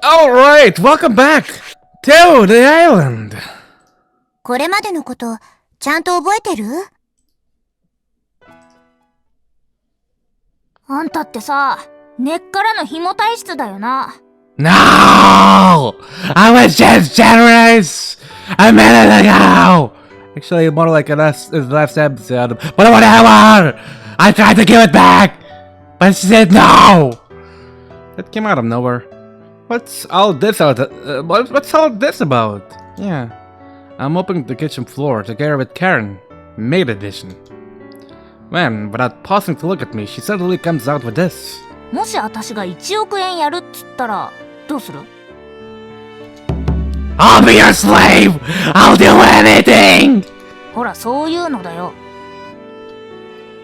Alright, welcome back to the island. これまでのこと、ちゃんと覚えてる？あんたってさ、根っからの紐体質だよな。No! I was just generous a minute ago! Actually, more like the last episode. But whatever! I tried to give it back! But she said no! That came out of nowhere. What's all this what's all this about? Yeah. I'm mopping the kitchen floor together with Karen. Maid edition. Man, without pausing to look at me, she suddenly comes out with this. もし私が1億円やるっつったら、どうする？ I'll be your slave! I'll do anything! ほら、そういうのだよ。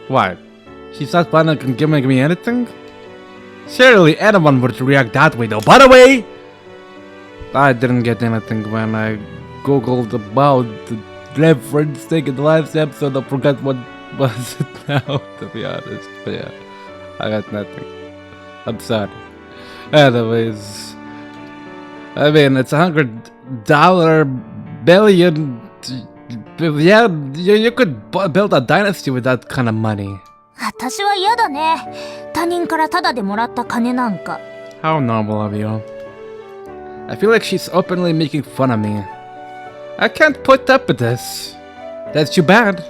What? She's not planning on giving me anything? Surely anyone would react that way though. By the way, I didn't get anything when I googled about the reference thing in the last episode. I forgot what was it now, to be honest. But yeah, I got nothing. I'm sorry. Anyways, I mean, it's $100 billion. Yeah, you could build a dynasty with that kind of money. 私は嫌だね。他人からタダでもらった金なんか。How normal of you. I feel like she's openly making fun of me. I can't put up with this. That's too bad.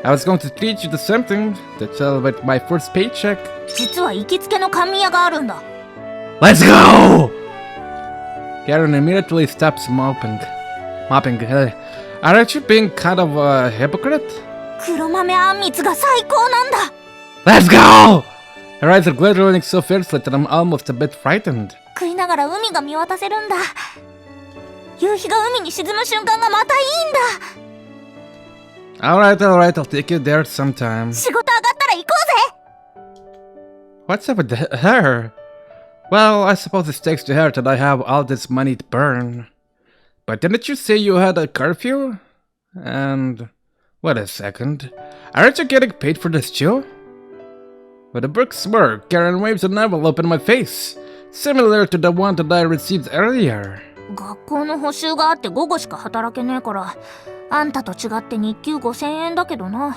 I was going to treat you to something to celebrate my first paycheck. 実は行きつけの甘味屋があるんだ。Let's go! Karen immediately stops mopping. Aren't you being kind of a hypocrite? 黒豆あんみつが最高なんだ。Let's go! Her eyes are glittering so fiercely that I'm almost a bit frightened. 食いながら海が見渡せるんだ。夕日が海に沈む瞬間がまたいいんだ。Alright, I'll take you there sometime. 仕事上がったら行こうぜ。 What's up with her? Well, I suppose it stakes to her that I have all this money to burn. But didn't you say you had a curfew? And... wait a second. Aren't you getting paid for this too? With a brick smirk, Karen waves an envelope in my face, similar to the one that I received earlier. 学校の補習があって午後しか働けねえから、あんたと違って日給5000円だけどな。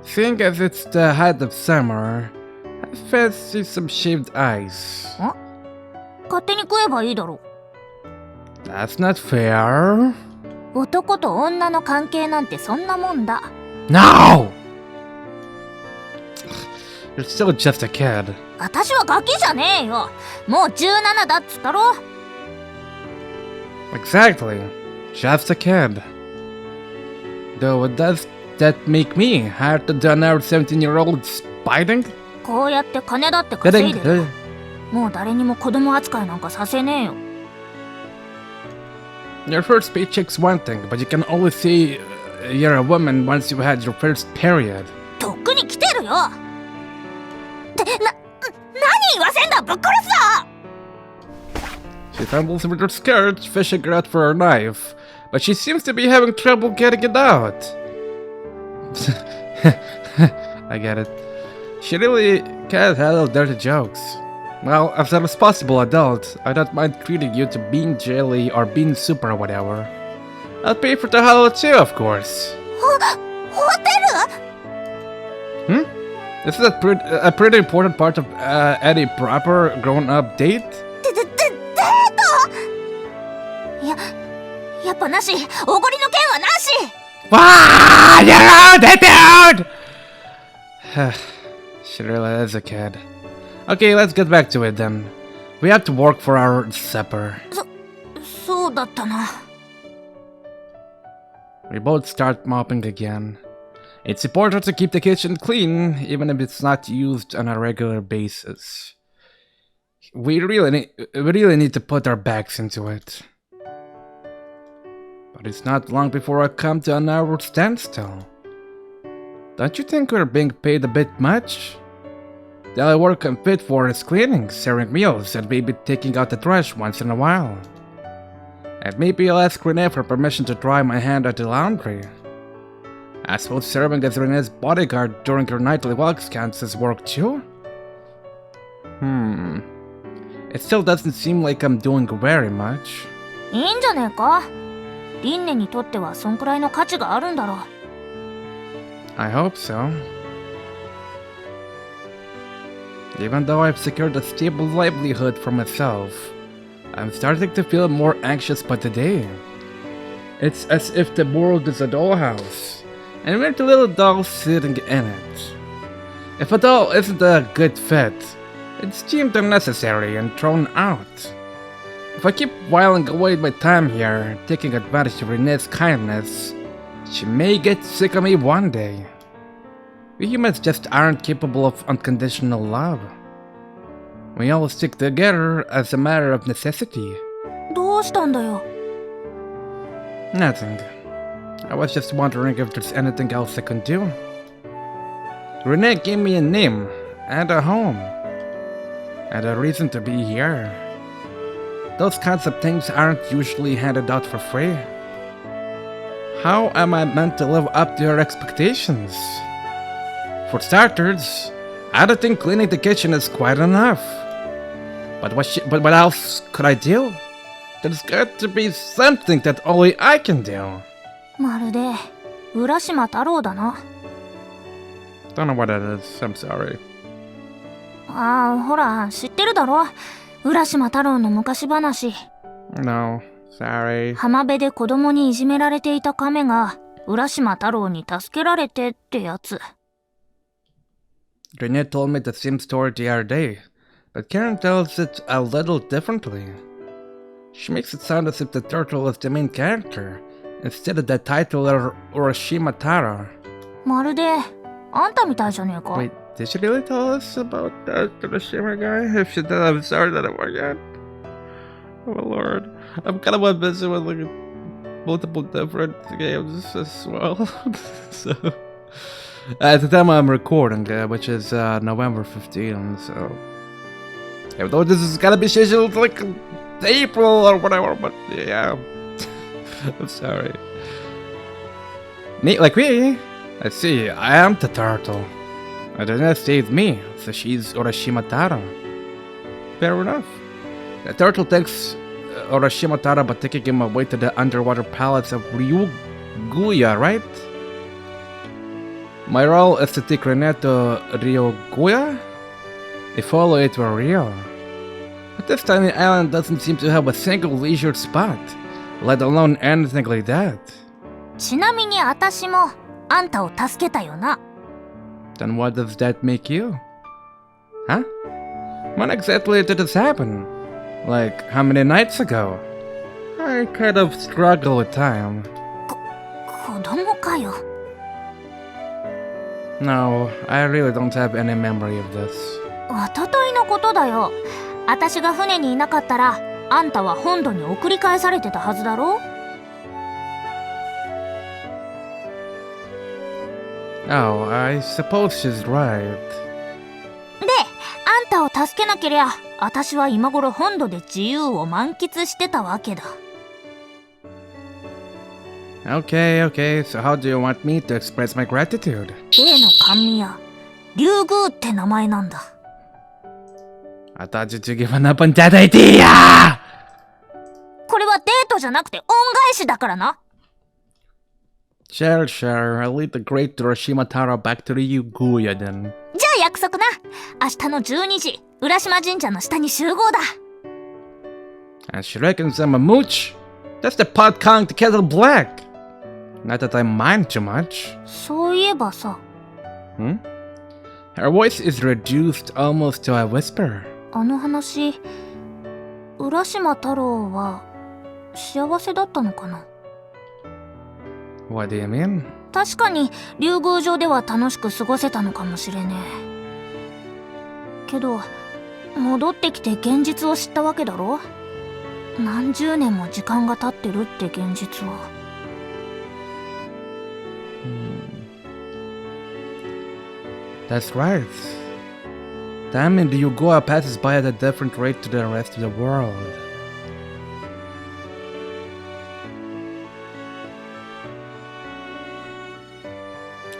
Seeing as it's the height of summer, I fancy some shaved ice. ん？勝手に食えばいいだろ。That's not fair. 男と女の関係なんてそんなもんだ。No! You're still just a kid. 私はガキじゃねえよ。もう17だっつったろ。Exactly. Just a kid. Though does that make me hard to do another 17-year-old spiting? こうやって金だって稼いでる。もう誰にも子供扱いなんかさせねえよ。Your first paycheck's one thing, but you can always say you're a woman once you had your first period. とっくに来てるよ。って何言わせんだ、ぶっ殺すぞ。 She fumbles with her skirt, fishing out for her knife, but she seems to be having trouble getting it out. I get it. She really can't handle dirty jokes. Well, as a responsible adult, I don't mind treating you to bean jelly or bean soup or whatever. I'll pay for the hello too, of course. ホテル？ This is a pretty important part of any proper grown-up date. デート？やっぱなし。おごりの件はなし。Wow, you're out, dude! She really is a kid. Okay, let's get back to it then. We have to work for our supper. そうだったな。We both start mopping again. It's important to keep the kitchen clean, even if it's not used on a regular basis. We really need to put our backs into it. But it's not long before I come to an hour standstill. Don't you think we're being paid a bit much? The only work I'm fit for is cleaning, serving meals, and maybe taking out the trash once in a while. And maybe I'll ask Rinne for permission to dry my hand at the laundry. I suppose serving as Rinne's bodyguard during her nightly walks counts as work too? It still doesn't seem like I'm doing very much. いいんじゃねえか。リンネにとってはそんくらいの価値があるんだろう。I hope so. Even though I've secured a stable livelihood for myself, I'm starting to feel more anxious by the day. It's as if the world is a dollhouse, and we're the little dolls sitting in it. If a doll isn't a good fit, it's deemed unnecessary and thrown out. If I keep whiling away my time here, taking advantage of Rinne's kindness, she may get sick of me one day. We humans just aren't capable of unconditional love. We all stick together as a matter of necessity. どうしたんだよ。Nothing. I was just wondering if there's anything else I can do. Rinne gave me a name, and a home, and a reason to be here. Those kinds of things aren't usually handed out for free. How am I meant to live up to her expectations? For starters, I don't think cleaning the kitchen is quite enough. But what else could I do? There's got to be something that only I can do. まるで浦島太郎だな。Don't know what that is. I'm sorry. ああ、ほら、知ってるだろ。浦島太郎の昔話。No, sorry. 浜辺で子供にいじめられていた亀が浦島太郎に助けられてってやつ。Rinne told me the same story the other day, but Karen tells it a little differently. She makes it sound as if the turtle is the main character, instead of the titular Urashima Tara. まるであんたみたいじゃねえか。 Wait, did she really tell us about that Urashima guy? If she did, I'm sorry that I forgot. Oh my lord. I'm kind of busy with like multiple different games as well. So, at the time I'm recording, which is November 15th, so even though this is gonna be scheduled like April or whatever, but yeah, I'm sorry. Me, I see, I am the turtle. And Rinne saved me, so she's Urashima Tara. Fair enough. The turtle thanks Urashima Tara by taking him away to the underwater palace of Ryuguya, right? My role is to take Rinne to Ryuguya? If only it were real. But this tiny island doesn't seem to have a single leisure spot, let alone anything like that. ちなみに私もあんたを助けたよな。Then what does that make you? Huh? When exactly did this happen? Like, how many nights ago? I kind of struggle with time. 子供かよ。No, I really don't have any memory of this. 一昨日のことだよ。私が船にいなかったらあんたは本土に送り返されてたはずだろ。Oh, I suppose she's right. で、あんたを助けなけりゃ私は今頃本土で自由を満喫してたわけだ。Okay, so how do you want me to express my gratitude? 例の甘味屋、竜宮って名前なんだ。I thought you'd given up on that idea! これはデートじゃなくて恩返しだからな。Sure, I'll lead the great Urashima Tara back to Ryuguya then. じゃあ約束な。明日の12時、浦島神社の下に集合だ。And she reckons I'm a mooch? That's the pot calling the kettle black. Not that I mind too much. そういえばさ。Hmm? Her voice is reduced almost to a whisper. あの話、浦島太郎は幸せだったのかな。What do you mean? 確かに竜宮城では楽しく過ごせたのかもしれねえ。けど戻ってきて現実を知ったわけだろ。何十年も時間が経ってるって現実は。That's right. Time in Ryuguya passes by at a different rate to the rest of the world.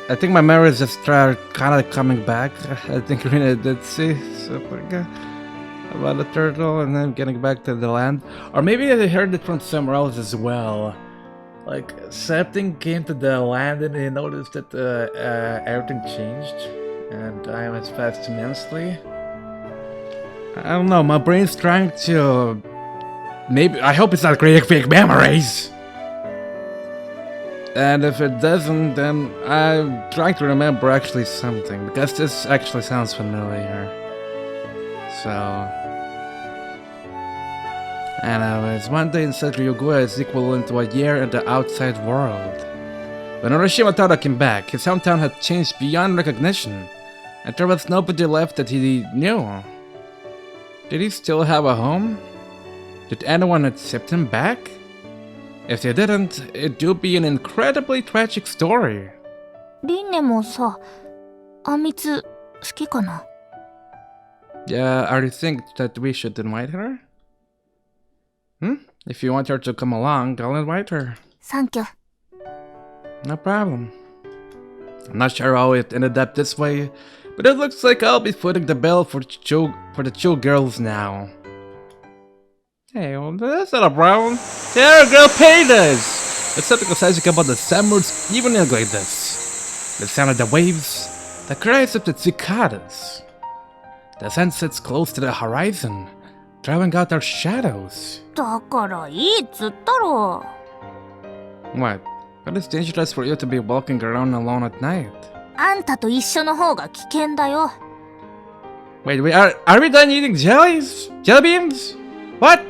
I think my memories just started kind of coming back. I think Rinne did see something. about the turtle and then getting back to the land. Or maybe they heard it from somewhere else as well. Like, something came to the land and they noticed that everything changed. And time has passed immensely. I don't know, my brain's trying to... Maybe, I hope it's not creating fake memories! And if it doesn't, then I'm trying to remember actually something, because this actually sounds familiar. So... Anyways, one day in Ryuguya is equivalent to a year in the outside world. When Urashima Taro came back, his hometown had changed beyond recognition, and there was nobody left that he knew. Did he still have a home? Did anyone accept him back? If they didn't, it would be an incredibly tragic story. リンネもさ、あんみつ好きかな? Yeah, or you think that we should invite her? If you want her to come along, I'll invite her. Thank you. No problem. I'm not sure how it ended up this way, but it looks like I'll be footing the bill for the two girls now. Hey, well, that's not a problem. There, girl, pay this! It's something nostalgic about the summers evening like this. The sound of the waves, the cries of the cicadas. The sun sets close to the horizon, drawing out our shadows. だからいいっつったろ. What? But it's dangerous for you to be walking around alone at night. あんたと一緒の方が危険だよ. Wait, are we done eating jellies? Jelly beans? What?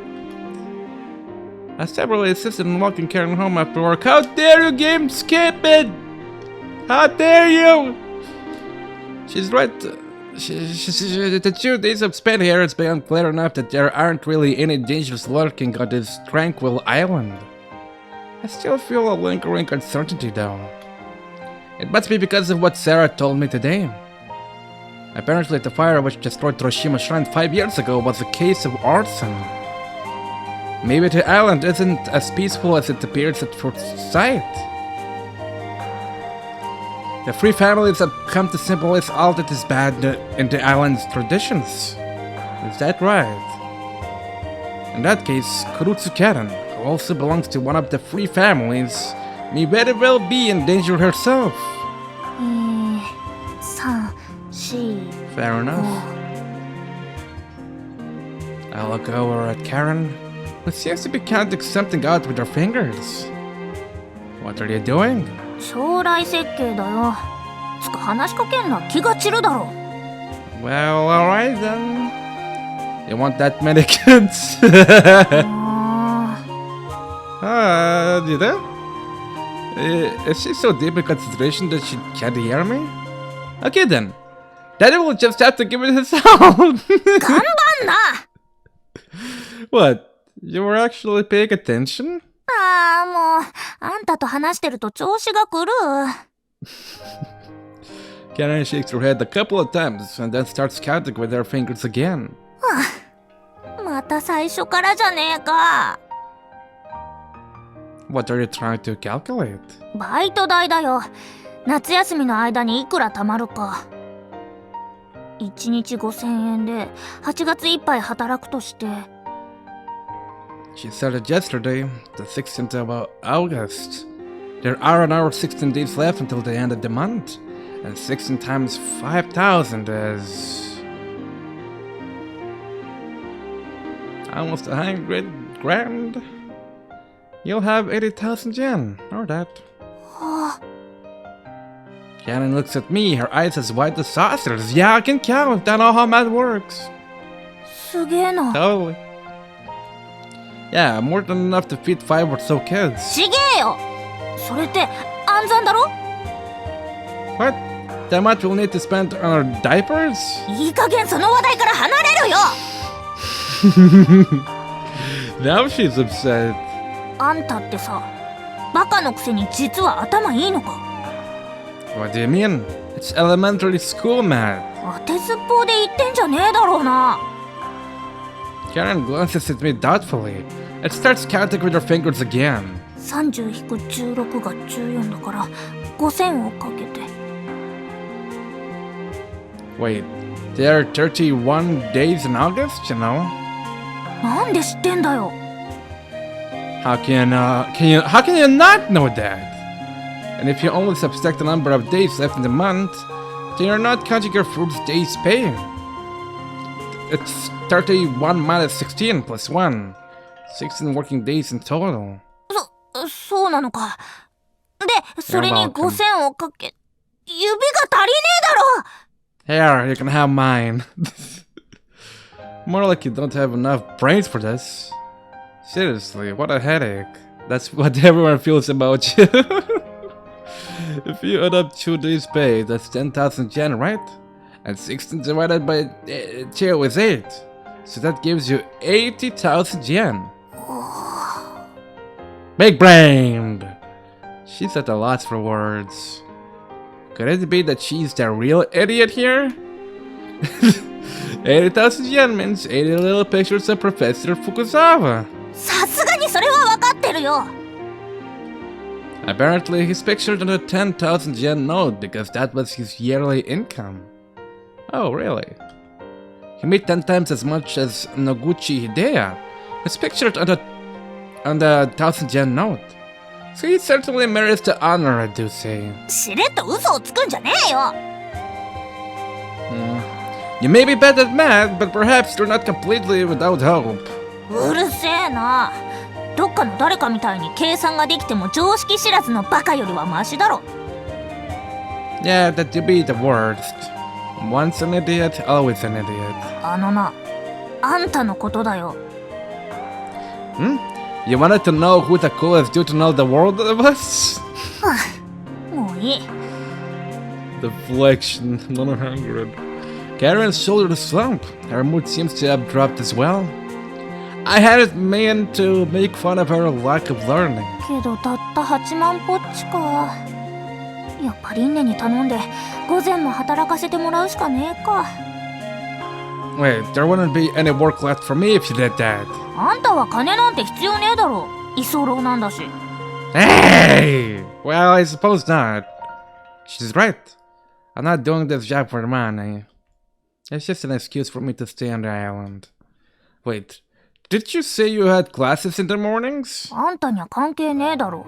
I severely insisted on walking Karen home after work. How dare you, game skip it? How dare you? She's right. The 2 days I've spent here, it's become clear enough that there aren't really any dangers lurking on this tranquil island. I still feel a lingering uncertainty though. It must be because of what Sara told me today. Apparently the fire which destroyed Urashima Shrine 5 years ago was a case of arson. Maybe the island isn't as peaceful as it appears at first sight. The 3 families have come to symbolize all that is bad in the island's traditions. Is that right? In that case, Kurutsu Karen, who also belongs to one of the 3 families, may very well be in danger herself. 3、4... Fair enough. I look over at Karen, who seems to be counting something out with her fingers. What are you doing? 将来設計だよ。つか話しかけんな、気が散るだろ。Well, alright then. You want that many kids? Do you know? Is she so deep in concentration that she can't hear me? Okay then. Daddy will just have to give it his all. 頑張んな. What? You were actually paying attention? もう、あんたと話してると調子が狂う。Karen shakes her head a couple of times and then starts counting with her fingers again. また最初からじゃねえか。What are you trying to calculate? バイト代だよ。夏休みの間にいくら貯まるか。1日5000円で8月いっぱい働くとして。She started yesterday, the 16th of August. There are another 16 days left until the end of the month, and 16 times 5,000 is... almost 100 grand. You'll have 80,000 yen, or that. Karen looks at me, her eyes as wide as saucers. Yeah, I can count, I know how math works. すげえな。 Totally. Yeah, more than enough to feed 5 or so kids. ちげえよ。それって暗算だろ? What? That much we'll need to spend on our diapers? いい加減その話題から離れるよ. Now she's upset. あんたってさ、バカのくせに実は頭いいのか? What do you mean? It's elementary school math. 当てずっぽうで言ってんじゃねえだろうな. Karen glances at me doubtfully and starts counting with her fingers again. 30-16が14だから5000をかけて。 Wait, There are 31 days in August, you know. なんで知ってんだよ。 How can you not know that? And if you only subtract the number of days left in the month, then you're not counting your first day's pay. It's 31 minus 16 plus 1. 16 working days in total. そうなのか。で、それに You're welcome. 5000をかけ、指が足りねえだろ。 Here, you can have mine. More like you don't have enough brains for this. Seriously, what a headache. That's what everyone feels about you. If you add up 2 days' pay, that's 10,000 yen, right? And 16 divided by 2 is 8. So that gives you 80,000 yen. Big brained! She's at a loss for words. Could it be that she's the real idiot here? 80,000 yen means 80 little pictures of Professor Fukuzawa. さすがにそれは分かってるよ。 Apparently, he's pictured on a 10,000 yen note because that was his yearly income. Oh, really? He made 10 times as much as Noguchi Hideo. He's pictured on the 1,000 yen note. So he certainly merits the honor, I do say. しれっと嘘をつくんじゃねえよ。 You may be bad at math, but perhaps you're not completely without hope. うるせえな。どっかの誰かみたいに計算ができても常識知らずのバカよりはマシだろ。 Yeah, that would be the worst. Once an idiot, always an idiot. あのな、あんたのことだよ。 You wanted to know who the coolest dude to know the world was? もういい。 Deflection 100. Karen's shoulder slump. Her mood seems to have dropped as well. I hadn't meant to make fun of her lack of learning. けどたった8万ポッチか。やっぱりリンネに頼んで午前も働かせてもらうしかねえか。 Wait, there wouldn't be any work left for me if you did that. あんたは金なんて必要ねえだろ。居候なんだし。 Hey! Well, I suppose not. She's right. I'm not doing this job for the money. It's just an excuse for me to stay on the island. Wait, did you say you had classes in the mornings? あんたには関係ねえだろ。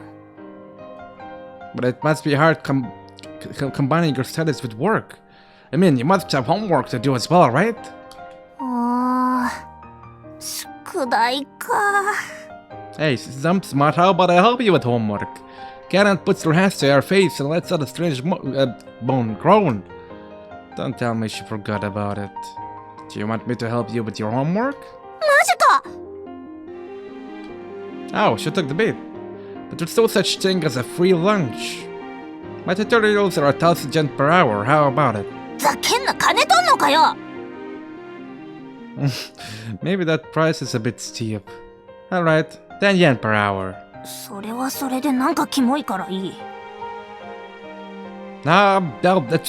But it must be hard combining your studies with work. I mean, you must have homework to do as well, right? ああ、宿題か。 Hey, since I'm smart, how about I help you with homework? Karen puts her hands to her face and lets out a strange bone groan. Don't tell me she forgot about it. Do you want me to help you with your homework? マジか。 Oh, she took the bait. But there's no such thing as a free lunch. My tutorials are 1,000 yen per hour. How about it? ざけんな、金取んのかよ。 Maybe that price is a bit steep. Alright, 10 yen per hour. それはそれでなんかキモいからいい。 No, it's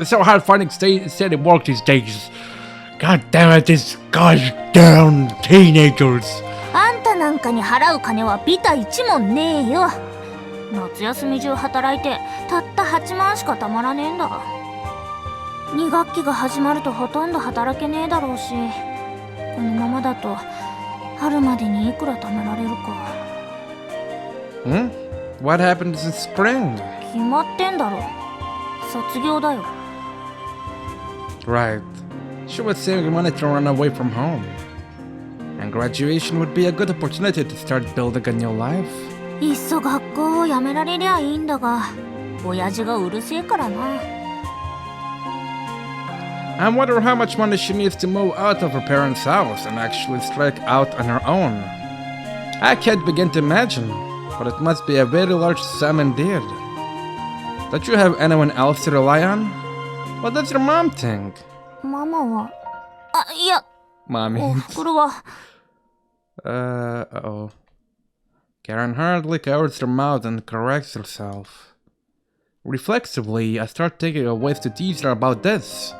so hard finding steady work these days. God damn it, these goddamn teenagers. あんたなんかに払う金はビタ一文ねえよ。夏休み中働いてたった8万しかたまらねえんだ。2学期が始まるとほとんど働けねえだろうし、このままだと春までにいくら貯められるか。What happens in spring? 決まってんだろ。卒業だよ。 Right. She was saving money to run away from home. And graduation would be a good opportunity to start building a new life. いっそ学校を辞められりゃいいんだが、親父がうるせえからな。 I wonder how much money she needs to move out of her parents' house and actually strike out on her own. I can't begin to imagine, but it must be a very large sum indeed. Don't you have anyone else to rely on? What does your mom think? ママは、あ、いや、 Mommy. おふくろは。Uh-oh. Karen hurriedly covers her mouth and corrects herself. Reflexively, I start thinking of ways to tease her about this.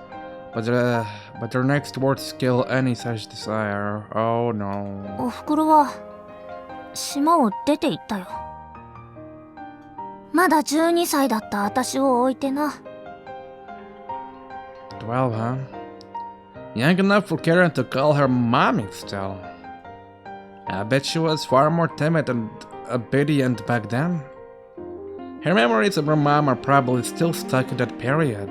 But her next words kill any such desire. Oh no. おふくろは島を出て行ったよ。まだ12歳だった私を置いてな。12, huh? Young enough for Karen to call her mommy still. I bet she was far more timid and obedient back then. Her memories of her mom are probably still stuck in that period.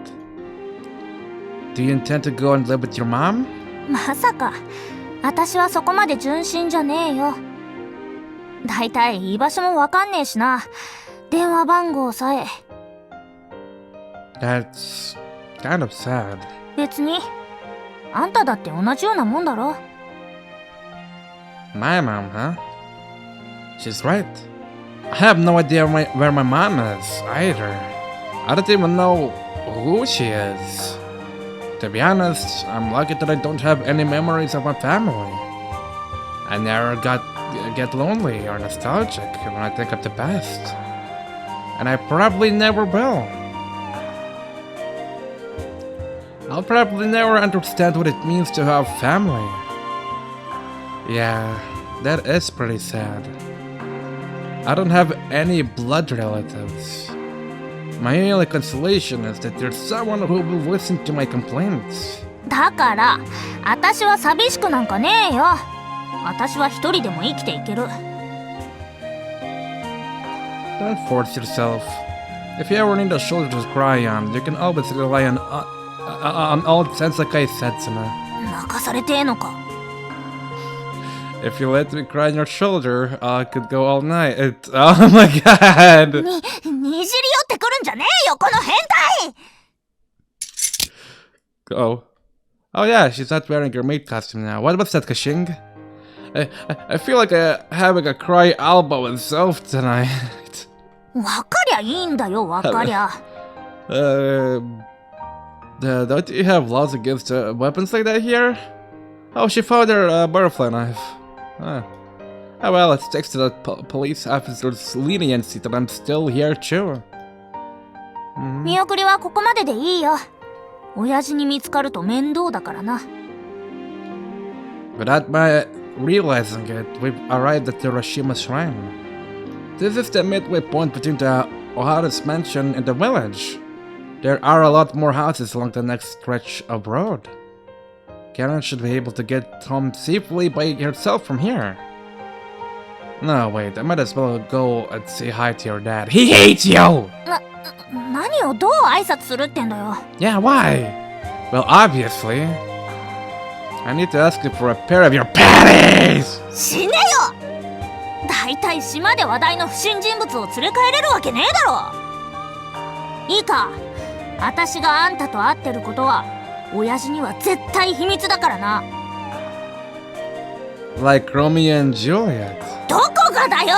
Do you intend to go and live with your mom? まさか私はそこまで純真じゃねえよ。だいたい居場所もわかんねえしな。電話番号さえ。That's kind of sad. 別にあんただって同じようなもんだろ。 My mom, huh? She's right. I have no idea where my mom is either. I don't even know who she is. To be honest, I'm lucky that I don't have any memories of my family. I never get lonely or nostalgic when I think of the past. And I probably never will. I'll probably never understand what it means to have family. Yeah, that is pretty sad. I don't have any blood relatives. My only consolation is that there's someone who will listen to my complaints. だから私は寂しくなんかねえよ。私は一人でも生きていける。 Don't force yourself. If you ever need a shoulder to cry on, you can always rely on old Sanzenkai Setsuna. 泣かされてえのか。 If you let me cry on your shoulder, I could go all night. Oh my god! にじり寄ってくるんじゃねえよこの変態。 Oh. Oh yeah, she's not wearing her maid costume now. What was that, Kashing? I feel like having a cry elbow itself tonight. わかりゃいいんだよわかりゃ。Don't you have laws against weapons like that here? Oh, she found her butterfly knife. Oh well, it's thanks to the police officer's leniency that I'm still here too. 見送りはここまででいいよ。親父に見つかると面倒だからな。 Without my realizing it, we've arrived at the Urashima shrine. This is the midway point between the Ohara's mansion and the village. There are a lot more houses along the next stretch of road. Karen should be able to get home safely by herself from here. No, wait, I might as well go and say hi to your dad. He hates you! 何をどう挨拶するってんだよ。 Yeah, why? Well, obviously. I need to ask you for a pair of your panties! 死ねよ。だいたい島で話題の不審人物を連れ帰れるわけねえだろ。いいか、私があんたと会ってることは親父には絶対秘密だからな。 Like Romeo and Juliet. どこがだよ。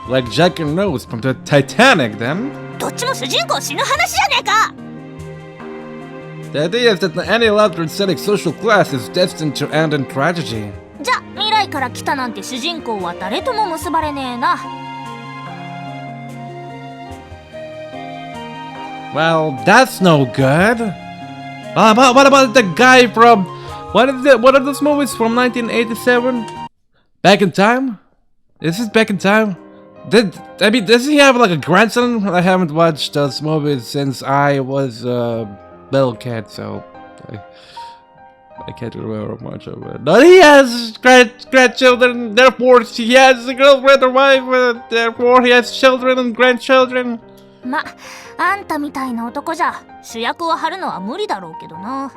Like Jack and Rose from the Titanic, then? どっちも主人公死ぬ話じゃねえか。 The idea is that any love transcending social class is destined to end in tragedy. じゃ、未来から来たなんて主人公は誰とも結ばれねえな。 Well, that's no good. What about the guy from... What are those movies from 1987? Back in Time? Is this Back in Time? Does he have like a grandson? I haven't watched those movies since I was a little kid, so... I can't remember much of it. But he has grandchildren, therefore he has a girlfriend or wife, therefore he has children and grandchildren. ま、あんたみたいな男じゃ主役を張るのは無理だろうけどな。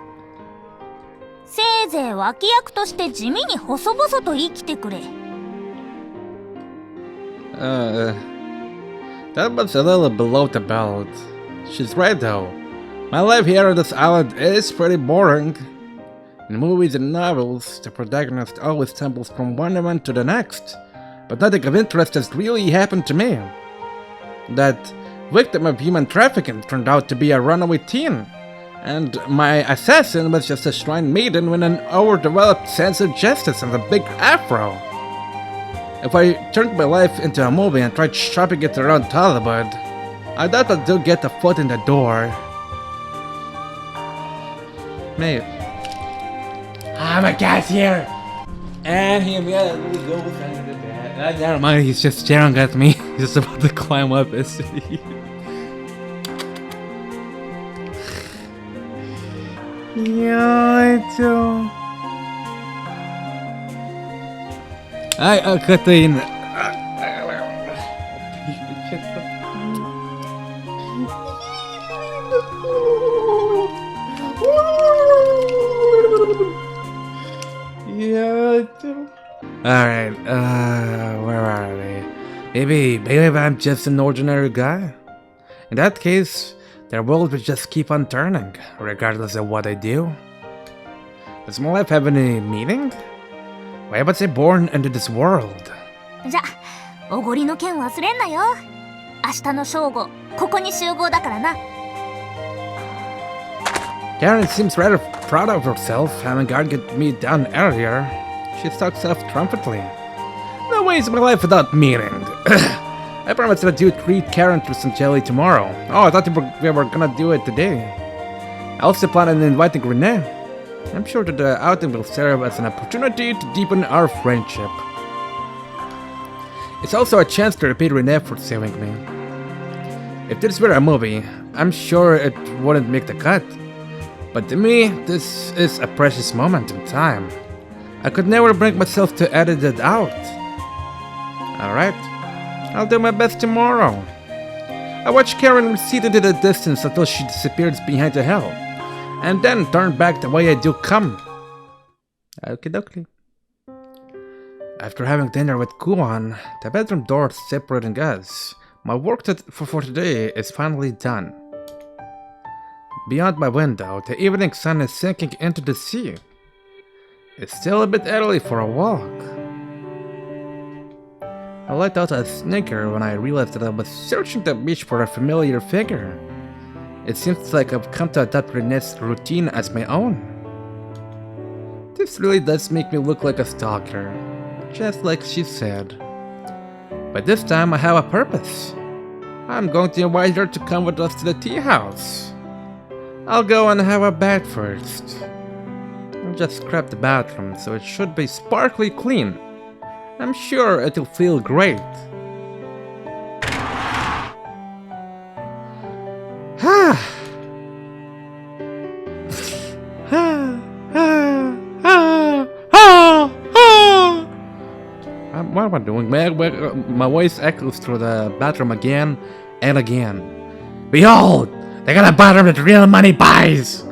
せいぜい脇役として地味に細々と生きてくれ。That was a little below the belt. She's right though. My life here on this island is pretty boring. In movies and novels, the protagonist always tumbles from one event to the next, but nothing of interest has really happened to me. That victim of human trafficking turned out to be a runaway teen, and my assassin was just a shrine maiden with an overdeveloped sense of justice and a big afro. If I turned my life into a movie and tried shopping it around Hollywood, I doubt I'd do get a foot in the door. Mate. I'm a cashier! And he immediately goes under the bed. Never mind, he's just staring at me. He's just about to climb up his city. Yaito. Ay, Katain. Yaito. Alright, where are they? Maybe I'm just an ordinary guy. In that case, their world will just keep on turning, regardless of what I do. Does my life have any meaning? Why was I born into this world? じゃ、おごりの件忘れんなよ。明日の正午、ここに集合だからな。Karen seems rather proud of herself, having argued me down earlier. She talks self-triumphantly. No way is my life without meaning. I promised that I'd treat Karen to some jelly tomorrow. Oh, I thought we were gonna do it today. I also plan on inviting Rinne. I'm sure that the outing will serve as an opportunity to deepen our friendship. It's also a chance to repay Rinne for saving me. If this were a movie, I'm sure it wouldn't make the cut. But to me, this is a precious moment in time. I could never bring myself to edit it out. Alright, I'll do my best tomorrow. I watched Karen recede into the distance until she disappears behind the hill, and then turn back the way I do come. Okie dokie. After having dinner with Kuan, the bedroom door separating us, my work for today is finally done. Beyond my window, the evening sun is sinking into the sea. It's still a bit early for a walk. I let out a snicker when I realized that I was searching the beach for a familiar figure. It seems like I've come to adopt Rinne's routine as my own. This really does make me look like a stalker, just like she said. But this time I have a purpose. I'm going to invite her to come with us to the tea house. I'll go and have a bath first. I'll just scrub the bathroom so it should be sparkly clean. I'm sure it'll feel great. What am I doing? My voice echoes through the bathroom again and again. Behold! They got a bathroom that real money buys!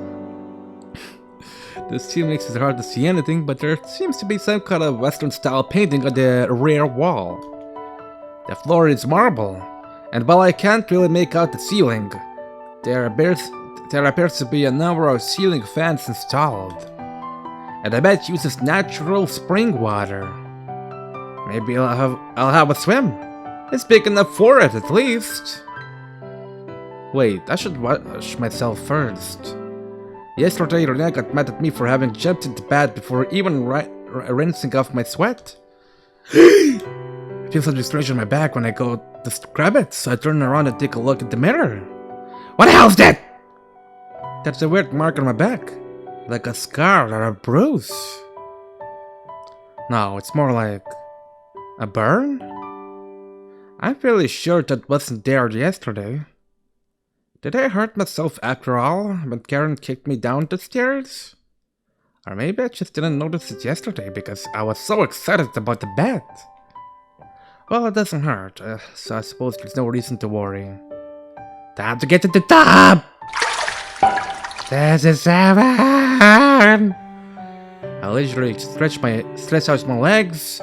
This scene makes it hard to see anything, but there seems to be some kind of Western-style painting on the rear wall. The floor is marble, and while I can't really make out the ceiling, there appears to be a number of ceiling fans installed. And I bet it uses natural spring water. Maybe I'll have a swim. It's big enough for it, at least. Wait, I should wash myself first. Yesterday, Rinne got mad at me for having jumped into bed before even rinsing off my sweat. I feel something strange on my back when I go to grab it, so I turn around and take a look at the mirror. What the hell's that? That's a weird mark on my back. Like a scar or a bruise. No, it's more like a burn? I'm fairly sure that wasn't there yesterday. Did I hurt myself after all when Karen kicked me down the stairs? Or maybe I just didn't notice it yesterday because I was so excited about the bed. Well, it doesn't hurt, so I suppose there's no reason to worry. Time to get to the top! This is 7! I leisurely stretch out my legs.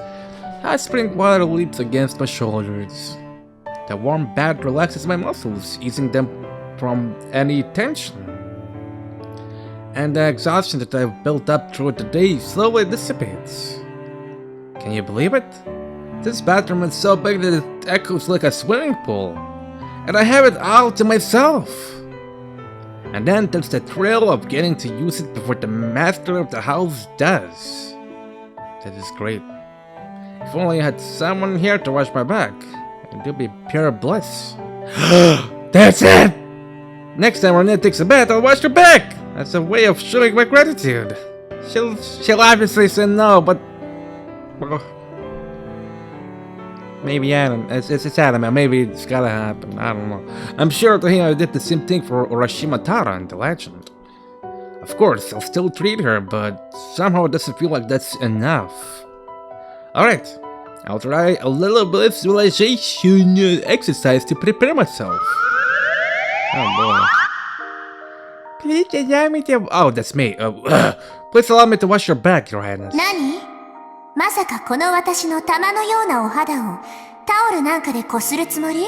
Hot spring water leaps against my shoulders. The warm bath relaxes my muscles, easing them from any tension. And the exhaustion that I've built up throughout the day slowly dissipates. Can you believe it? This bathroom is so big that it echoes like a swimming pool. And I have it all to myself. And then there's the thrill of getting to use it before the master of the house does. That is great. If only I had someone here to wash my back, it would be pure bliss. That's it! Next time Rinne takes a bath, I'll wash her back! That's a way of showing my gratitude. She'll obviously say no, but... well, maybe Adam. It's anime. Maybe it's gotta happen. I don't know. I'm sure that I did the same thing for Urashima Tara in the legend. Of course, I'll still treat her, but somehow it doesn't feel like that's enough. Alright, I'll try a little bit of visualization exercise to prepare myself. Oh boy. Please allow me to... Oh, that's me. Please allow me to wash your back, Your Highness. 何？まさかこの私の玉のようなお肌をタオルなんかでこするつもり？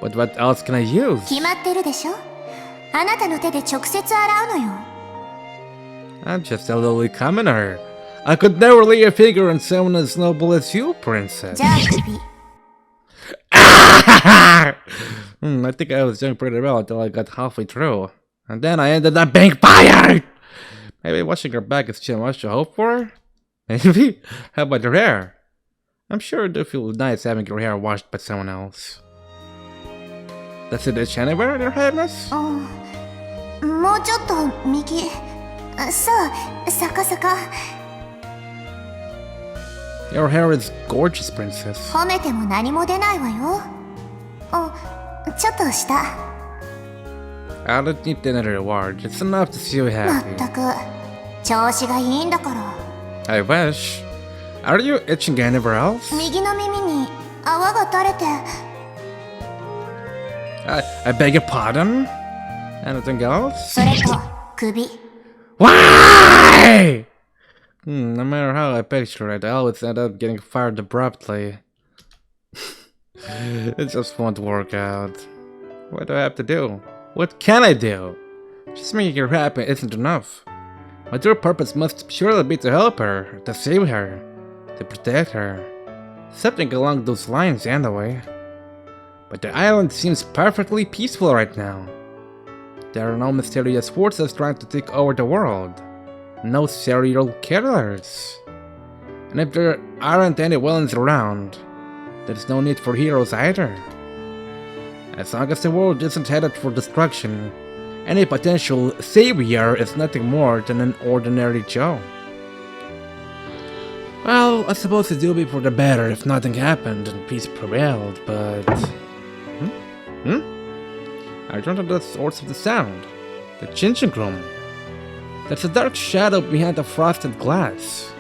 But what else can I use? 決まってるでしょ？あなたの手で直接洗うのよ。I'm just a lowly commoner. I could never lay a finger on someone as noble as you, princess. じゃあ首。I think I was doing pretty well until I got halfway through. And then I ended up being fired! Maybe washing her back is too much to hope for? Maybe? How about your hair? I'm sure it do feel nice having your hair washed by someone else. Does it itch anywhere, Your Highness? もうちょっと右。そう、逆さか。Your hair is gorgeous, princess. 褒めても何も出ないわよ。ちょっと下。I don't need any reward. It's enough to see you まっ happy. たく、調子がいいんだから。I wish. Are you itching anywhere else? 右の耳に泡が垂れて。I beg your pardon? Anything else? それと、首。Why? No matter how I picture it, I always end up getting fired abruptly. It just won't work out. What do I have to do? What can I do? Just making her happy isn't enough. My true purpose must surely be to help her, to save her, to protect her. Something along those lines, anyway. But the island seems perfectly peaceful right now. There are no mysterious forces trying to take over the world. No serial killers. And if there aren't any villains around, there's no need for heroes either. As long as the world isn't headed for destruction, any potential savior is nothing more than an ordinary Joe. Well, I suppose it would be for the better if nothing happened and peace prevailed, but... I don't know the source of the sound. The changing room. There's a dark shadow behind the frosted glass.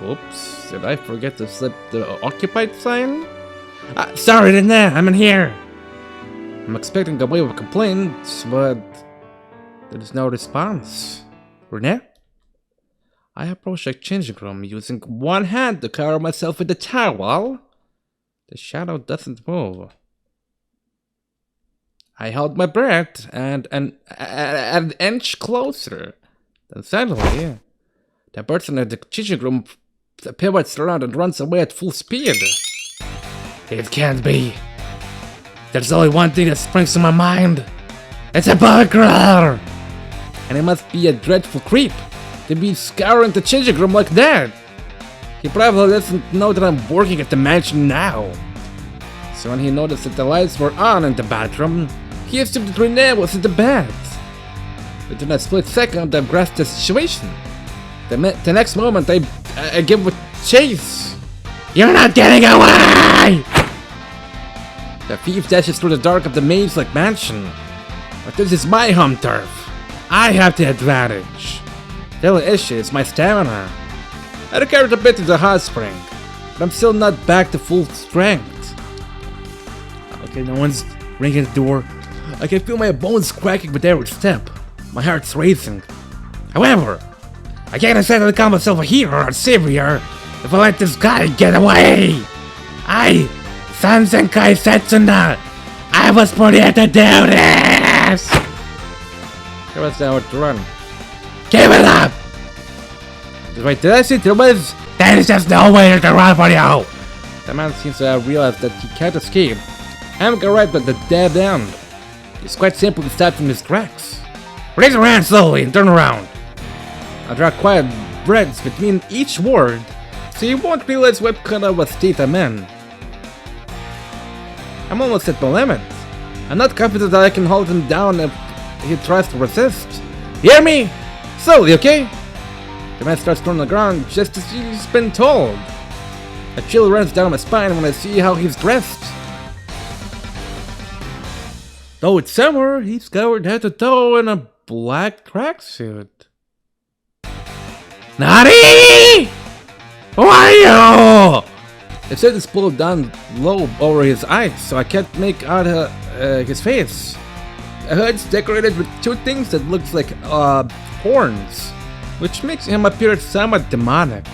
Oops, did I forget to slip the occupied sign? Sorry, Rinne, I'm in here! I'm expecting a wave of complaints, but there's no response. Rinne? I approach the changing room using one hand to cover myself with the towel. The shadow doesn't move. I held my breath and an inch closer. Then suddenly, the person in the changing room pivots around and runs away at full speed. It can't be. There's only one thing that springs to my mind. It's a burglar! And he must be a dreadful creep to be scouring the changing room like that. He probably doesn't know that I'm working at the mansion now. So when he noticed that the lights were on in the bathroom, he assumed that Rinne was in the bed. Within a split second, I grasped the situation. The next moment, I give a chase. You're not getting away! The thief dashes through the dark of the maze-like mansion. But this is my home turf. I have the advantage. The only issue is my stamina. I recovered a bit in the hot spring, but I'm still not back to full strength. Okay, no one's ringing the door. I can feel my bones cracking with every step. My heart's racing. However, I can't exactly call myself a hero or a savior if I let this guy get away. Sanzenkai Setsuna, I was put here to do this! There was nowhere to run. Give it up! Wait, did I say there was? There is just no way to run for you! The man seems to have realized that he can't escape. I'm arrived at the dead end. He's quite simply stopped in his tracks. Raise your hand slowly and turn around. I draw quiet breaths between each word, so you won't realize what kind of a state I'm in. I'm almost at my limit. I'm not confident that I can hold him down if he tries to resist. Hear me? Slowly, okay? The man starts turning on the ground just as he's been told. A chill runs down my spine when I see how he's dressed. Though it's summer, he's covered head to toe in a black tracksuit. Nani! Who are you? His head is pulled down low over his eyes, so I can't make out his face. The hood's decorated with two things that looks like horns, which makes him appear somewhat demonic.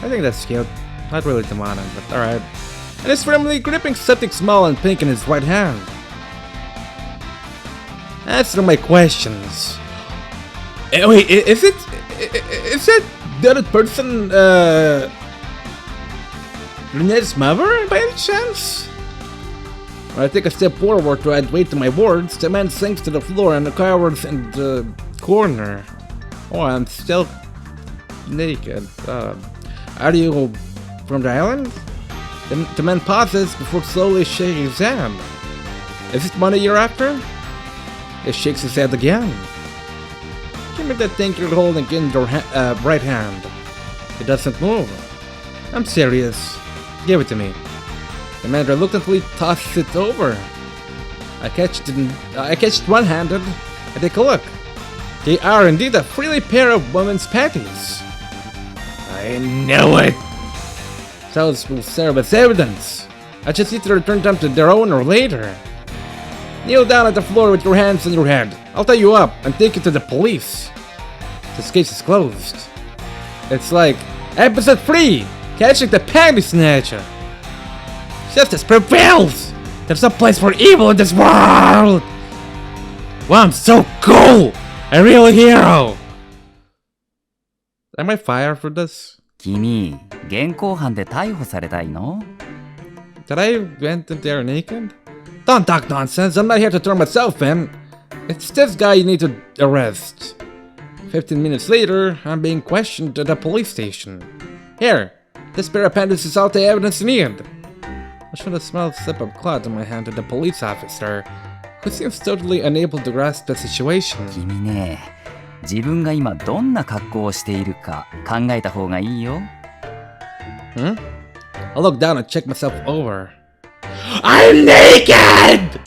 I think that's cute. Not really demonic, but alright. And he's firmly gripping something small and pink in his right hand. Answer my questions. Wait, is it the other person, Rinne's mother, by any chance? When I take a step forward to add weight to my words, the man sinks to the floor and cowers in the corner. Oh, I'm still naked. Are you from the island? The man pauses before slowly shaking his hand. Is it money you're after? He shakes his head again. Give me that thing you're holding in your right hand. It doesn't move. I'm serious. Give it to me. The man reluctantly tosses it over. I catch it one-handed and take a look. They are indeed a frilly pair of women's panties. I know it. Those will serve as evidence. I just need to return them to their owner later. Kneel down at the floor with your hands on your head. I'll tie you up and take you to the police. This case is closed. It's like episode 3, catching the panty snatcher. Justice prevails. There's no place for evil in this world. Wow, I'm so cool. A real hero. Am I fired for this? 君、現行犯で逮捕されたいの? Did I went in there naked? Don't talk nonsense. I'm not here to turn myself in. It's this guy you need to arrest. 15 minutes later, I'm being questioned at the police station. Here, this pair of panties is all the evidence you need. I should have smelled a slip of cloth in my hand to the police officer, who seems totally unable to grasp the situation. 君ね、自分が今どんな格好をしているか考えた方がいいよ。I look down and check myself over. I'm naked!